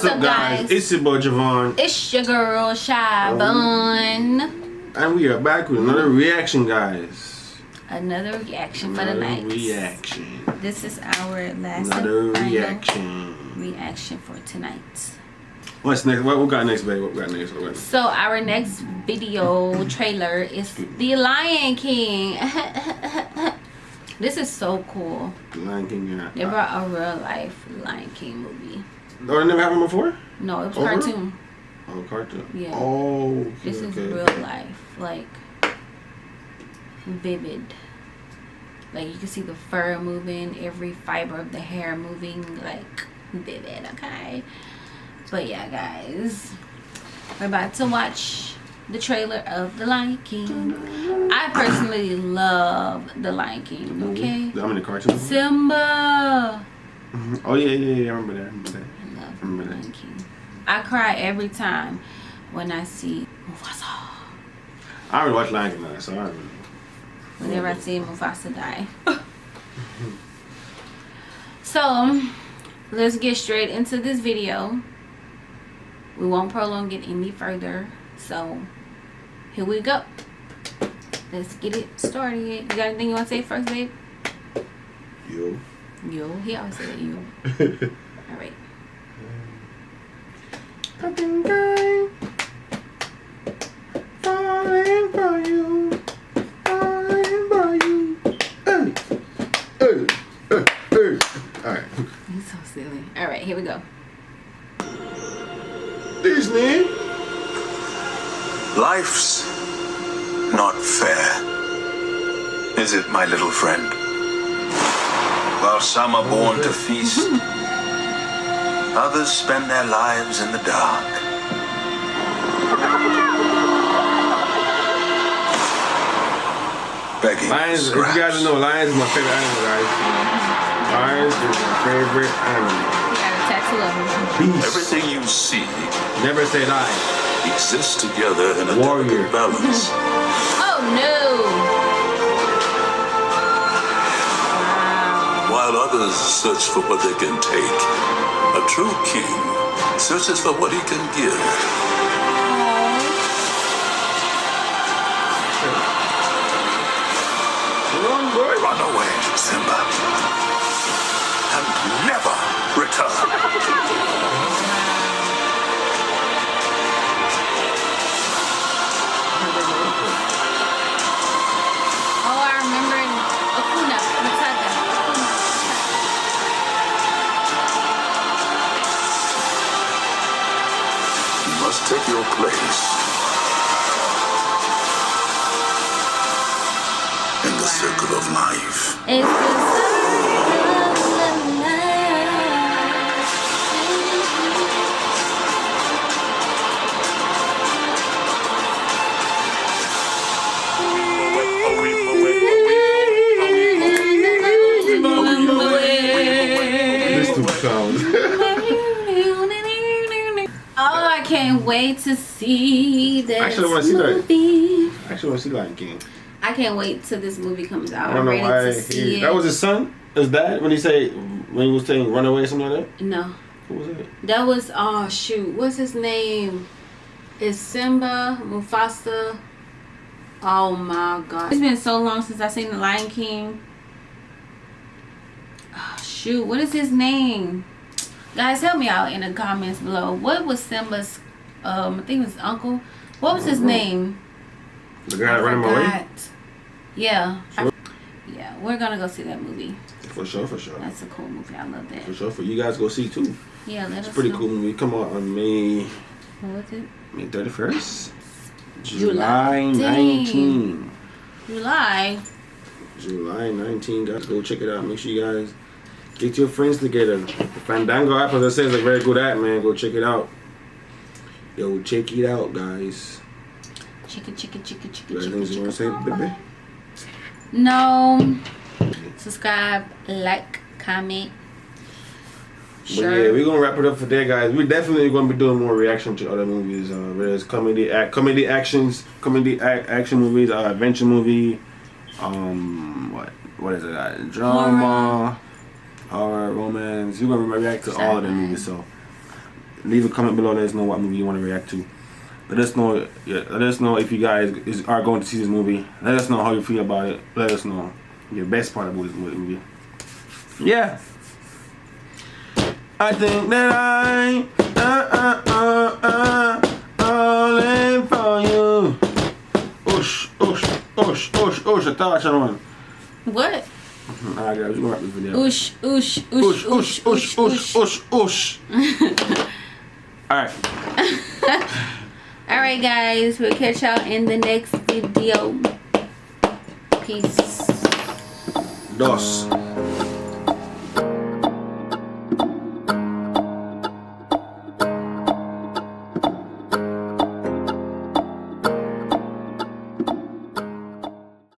up, guys? It's your boy Javon. It's your girl Shyvonne. And we are back with another reaction, guys. Another reaction for the night. Reaction. This is our last reaction for tonight. What's next? What we got next, babe? What we got next? So our next video trailer is The Lion King. This is so cool. The Lion King, yeah. They brought a real life Lion King movie. Oh, they never happened before? No, it was cartoon. Oh, cartoon. Yeah. Oh, okay, this is real life, like vivid. Like you can see the fur moving, every fiber of the hair moving, like vivid. Okay. But yeah, guys, we're about to watch the trailer of The Lion King. I personally love The Lion King. Okay. I'm in the cartoon. Simba. Oh yeah. I remember that. I love The Lion King. I cry every time when I see Mufasa. I already watched Lion King now, so I don't know. Whenever I see Mufasa die. So, let's get straight into this video. We won't prolong it any further. So, here we go. Let's get it started. You got anything you want to say first, babe? Yo. He always said yo. Alright. I've been going, falling for you, falling for you. Hey. Alright. He's so silly. Alright, here we go. Disney. Life's not fair, is it, my little friend? While some are born to feast, others spend their lives in the dark. Begging Lions, if you guys know, lions is my favorite animal, guys. Lions is my favorite animal. You got a tattoo of him. Beast. Everything you see Never say lie. exists together in a Warrior. delicate balance. Oh no! While others search for what they can take, a true king searches for what he can give. Run away, Simba, and never return. Oh, I remember in Hakuna Matata. You must take your place in the circle of life. It's the circle of life. Oh, I can't wait to see this Actually, I want to see movie. that. Actually, I want to see Lion King. I can't wait till this movie comes out. I don't know I'm why. ready to see it. That was his son? His dad? When he was saying run away or something like that? No. Who was it? That was, oh shoot, what's his name? It's Simba, Mufasa. Oh my god. It's been so long since I seen The Lion King. Oh shoot, what is his name? Guys, help me out in the comments below. What was Simba's, I think it was uncle. What was his name? The guy that ran him away? Yeah. Sure. Yeah, we're gonna go see that movie. For sure. That's a cool movie. I love that. For sure. For you guys go see too. Yeah, let us know. It's a pretty cool movie. Come on May. What was it? May 31st? July 19. July. July 19. Guys, go check it out. Make sure you guys get your friends together. The Fandango app, as I said, is a very good app, man. Go check it out. Yo, check it out, guys. Chicken. Anything you want to say, baby? No. Subscribe, like, comment. But yeah, we're gonna wrap it up for there, guys. We're definitely gonna be doing more reaction to other movies, whether it's comedy action movies, adventure movie, what is it? Drama, horror, romance. We're gonna react to all of the movies. So leave a comment below. Let us know what movie you want to react to. Let us know. Yeah, let us know if you guys are going to see this movie. Let us know how you feel about it. Let us know your best part about this movie. Yeah. I think that I all in for you. Oosh, oosh, oosh, oosh, oosh. I thought I one. What? Alright, guys, we're gonna wrap this video. Oosh, oosh, oosh, oosh, oosh, oosh, oosh, oosh. Alright. Alright, guys. We'll catch y'all in the next video. Peace. Dos.